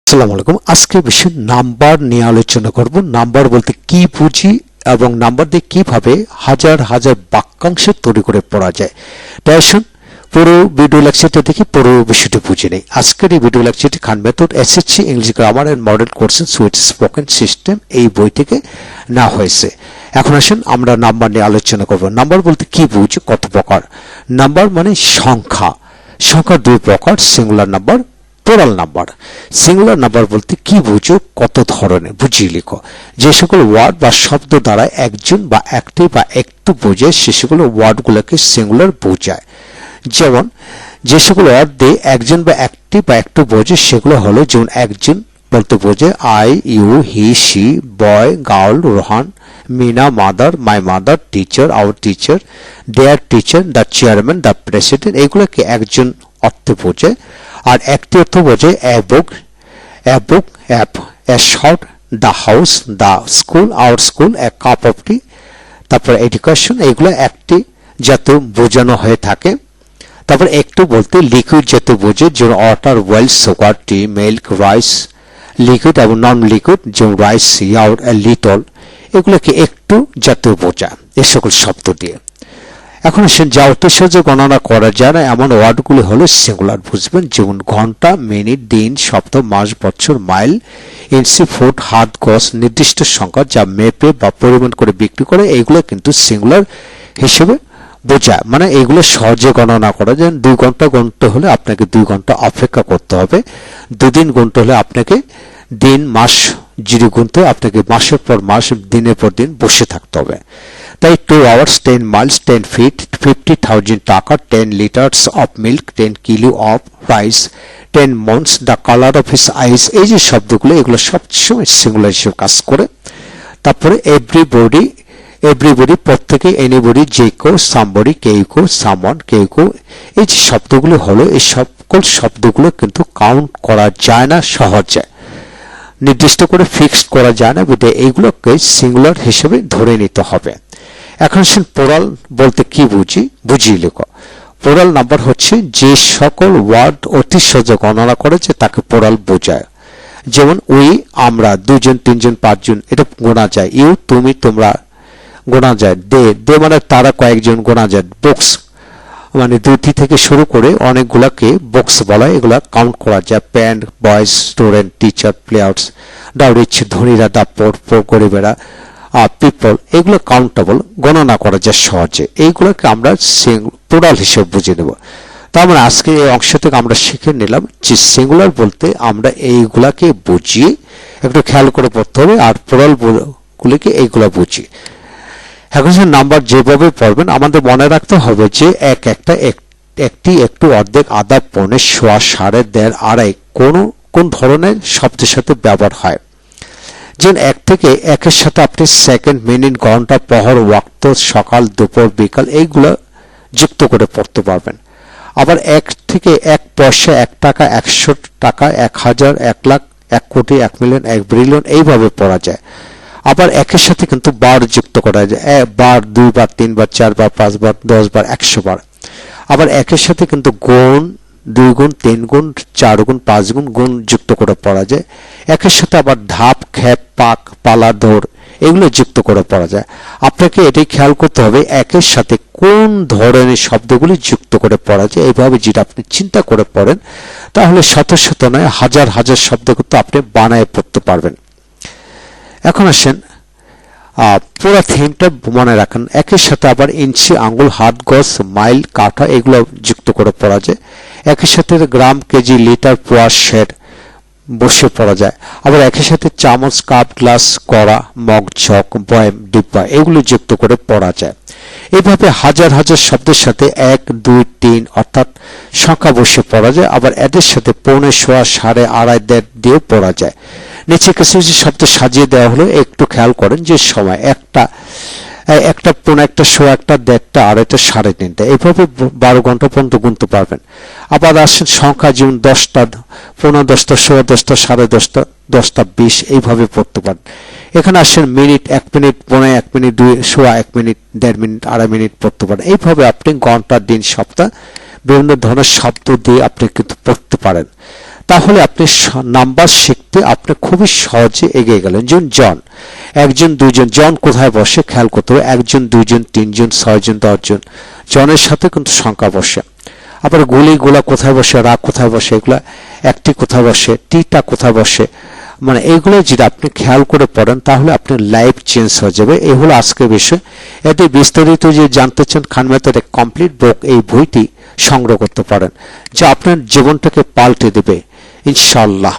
আসসালামু আলাইকুম। আজকে বিষয় নাম্বার নিয়ে আলোচনা করব। নাম্বার বলতে কি বুঝি এবং নাম্বার দিয়ে কিভাবে হাজার হাজার বাক্যাংশ তৈরি করে পড়া যায়। তাই আসুন পুরো ভিডিও লেকচারটা দেখি, পুরো বিষয়টি বুঝে নেই। আজকের এই ভিডিও লেকচারটি Khan method SSC English grammar and model courses with spoken system এই বই থেকে নেওয়া হয়েছে। এখন আসুন আমরা নাম্বার নিয়ে আলোচনা করব। নাম্বার বলতে কি বুঝি, কত প্রকার। নাম্বার মানে সংখ্যা। সংখ্যা দুই প্রকার, singular number, plural number. Singular number বলতে কি বুঝো, কত ধরনের, বুঝিয়ে লিখো। যে সকল ওয়ার্ড বা শব্দ দ্বারা একজন বা একটি বা একটু বোঝায় সে সকল ওয়ার্ডগুলোকে সিঙ্গুলার বোঝায়। যেমন যে সকল ওয়ার্ড দিয়ে একজন বা একটি বা একটু বোঝে সেগুলো হলো, যেমন একজন বলতে বোঝে I, you, he, she, boy, girl, Rohan, Mina, mother, my mother, teacher, our teacher, their teacher, the chairman, the president. এগুলোকে একজন অর্থে বোঝে। আর একটি অর্থ বোঝে a book, app, a short, the house, the school, our school, a cup of tea. তারপর education, এগুলো একটি জাতীয় বোঝানো হয়ে থাকে। তারপর একটু বলতে লিকুইড জাতীয় বোঝে, যেমন ওয়াটার, ওয়েল, সুগার, টি, মিল্ক, রাইস। লিকুইড এবং নন লিকুইড, যেমন রাইস, ইয়াউর, লিটল, এগুলোকে একটু জাতীয় বোঝা এই সকল শব্দ দিয়ে। এখন আসেন যা অতি সহজে গণনা করা যায় না এমন ওয়ার্ডগুলি হলো সিঙ্গুলার বুঝবেন, যেমন ঘন্টা, মিনিট, দিন, সপ্তাহ, মাস, বছর, মাইল, ইঞ্চি, ফুট, হাত, গজ, নির্দিষ্ট সংখ্যা যা মেপে বা পরিমাণ করে বিক্রি করে, এইগুলো কিন্তু সিঙ্গুলার হিসেবে বোঝায়। মানে এইগুলো সহজে গণনা করা যায়। 2 ঘন্টা গুনতে হলে আপনাকে 2 ঘন্টা অপেক্ষা করতে হবে। 2 দিন গুনতে হলে আপনাকে দিন, মাস যদি গুনতে আপনাকে মাসের পর মাস, দিনের পর দিন বসে থাকতে হবে। তাই 2 hours, 10 miles, 10 feet, 50,000 টাকা, 10 liters of milk, 10 kilo of rice, 10 months, the color of his eyes। এই যে শব্দগুলো, এগুলো সবসময় সিঙ্গুলার হিসেবে কাজ করে। তারপরে এভরিবডি প্রত্যেকে, এনিবডি যে কেউ, সামবডি কেউ কেউ, সামওয়ান কেউ কেউ। এই যে শব্দগুলো হলো, এই সকল শব্দগুলো কিন্তু কাউন্ট করা যায় না সহজে, নির্দিষ্ট করে ফিক্সড করা যায় না, বিধায় এইগুলোকে সিঙ্গুলার হিসেবে ধরে নিতে হবে। এখন প্লুরাল বলতে কি বুঝি, বুঝিয়ে লেখো। প্লুরাল নাম্বার হচ্ছে যে সকল ওয়ার্ড অতি সহজে গণনা করেছে তাকে প্লুরাল বোঝায়। যেমন উই, আমরা, 2 জন, 3 জন, 5 জন, এটা গোনা যায়। ইউ, তুমি, তোমরা গোনা যায়। দে মানে তারা, কয়েকজন গোনা যায়। বুকস মানে 2টি থেকে শুরু করে অনেকগুলাকে বক্স বলা, এগুলা কাউন্ট করা যায়। Pant, boys, student, teacher, players, the rich, ধনীরা, দা পোর, গরিবেরা, পিপল, এগুলো কাউন্টেবল, গণনা করা যায় সহজে। এইগুলোকে আমরা প্লুরাল হিসেবে বুঝে নেব। তার মানে আজকে এই অংশ থেকে আমরা শিখে নিলাম যে সিঙ্গুলার বলতে আমরা এইগুলাকে বুঝি, একটু খেয়াল করে পড়তে হবে। আর প্লুরাল গুলিকে এইগুলা বুঝি। এখন নাম্বার যেভাবে পড়বেন আমাদের মনে রাখতে হবে যে একটি, একটু, অর্ধেক, আধা, পৌনে, সোয়া, সাড়ে, দেড়, আড়াই কোন ধরনের শব্দের সাথে ব্যবহার হয়। যেমন 1 থেকে 1-এর সাথে আপনি সেকেন্ড, মিনিট, ঘন্টা, প্রহর, ওয়াক্ত, সকাল, দুপুর, বিকাল এইগুলো যুক্ত করে পড়তে পারবেন। আবার 1 থেকে 1 পয়সা, 1 টাকা, 100 টাকা, 1000, 1 লাখ, 1 কোটি, 1 মিলিয়ন, 1 বিলিয়ন এইভাবে পড়া যায়। আবার 1-এর সাথে কিন্তু বার যুক্ত করা যায়, বার, 2 বার, 3 বার, 4 বার, 5 বার, 10 বার, 100 বার। আবার 1-এর সাথে কিন্তু গুণ, 2 গুণ, 3 গুণ, 4 গুণ, 5 গুণ যুক্ত করে পড়া যায়। 1-এর সাথে আবার ধাপ, খেপ, পাক, পালা, দৌড় এগুলো যুক্ত করে পড়া যায়। আপনাকে এটাই খেয়াল করতে হবে 1-এর সাথে কোন ধরনের শব্দগুলি যুক্ত করে পড়া যায়। এইভাবে যদি আপনি চিন্তা করে পড়েন তাহলে শত শত নয় হাজার হাজার শব্দ কিন্তু আপনি বানায় পড়তে পারবেন। এখন আসেন পুরো থিমটা মনে রাখেন। 1-এর সাথে আবার ইঞ্চি, আঙ্গুল, হাত, গজ, মাইল, কাঠা এগুলো যুক্ত করে পড়া যায়। 1-এর সাথে গ্রাম, কেজি, লিটার, পোয়া, শের বসে পড়া যায়। আবার 1-এর সাথে চামচ, কাপ, গ্লাস, কড়া, মগ, ঝক, বয়াম, ডিব্বা এগুলো যুক্ত করে পড়া যায়। এইভাবে হাজার হাজার শব্দের সাথে 1, 2, 3 অর্থাৎ সংখ্যা বসে পড়া যায়। আবার এদের সাথে পৌনে, সোয়া, সাড়ে, আড়াই, দেড় দিয়েও পড়া যায়। নিচে কিছু কিছু শব্দ সাজিয়ে দেওয়া হলো, একটু খেয়াল করেন যে সময় একটা, পৌনে, একটা, সোয়া, একটা, দেড়টা, আড়াইটা, সাড়ে 3টা, এইভাবে 12 ঘন্টা পর্যন্ত গুনতে পারবেন। আবার আসেন সংখ্যা, যেমন 10টা, পৌনে 10টা, সোয়া 10টা, সাড়ে 10টা, 10টা, 20 এইভাবে পড়তে পারেন। এখানে আসেন মিনিট, 1 মিনিট, পৌনে 1 মিনিট, 2, সোয়া 1 মিনিট, 1.5 মিনিট, আড়াই মিনিট পড়তে পারেন। এইভাবে আপনি ঘন্টা, দিন, সপ্তাহ বিভিন্ন ধরনের শব্দ দিয়ে আপনি কিন্তু পড়তে পারেন। তাহলে আপনি নাম্বার শিখতে আপনি খুবই সহজে এগিয়ে গেলেন। যেমন জন, 1 জন 2 জন, জন কোথায় বসে খেয়াল করতে হবে। 1 জন 2 জন 3 জন 6 জন 10 জন, জনের সাথে কিন্তু সংখ্যা বসে। আবার গোলা কোথায় বসে, রা কোথায় বসে, এগুলা একটি কোথায় বসে, টিটা কোথায় বসে, মানে এইগুলো যদি আপনি খেয়াল করে পড়েন তাহলে আপনার লাইফ চেঞ্জ হয়ে যাবে। এই হলো আজকের বিষয়। এতে বিস্তারিত যে জানতে চান, খান মেথড এ কমপ্লিট বুক, এই বইটি সংগ্রহ করতে পারেন, যা আপনার জীবনটাকে পাল্টে দেবে ইনশাআল্লাহ।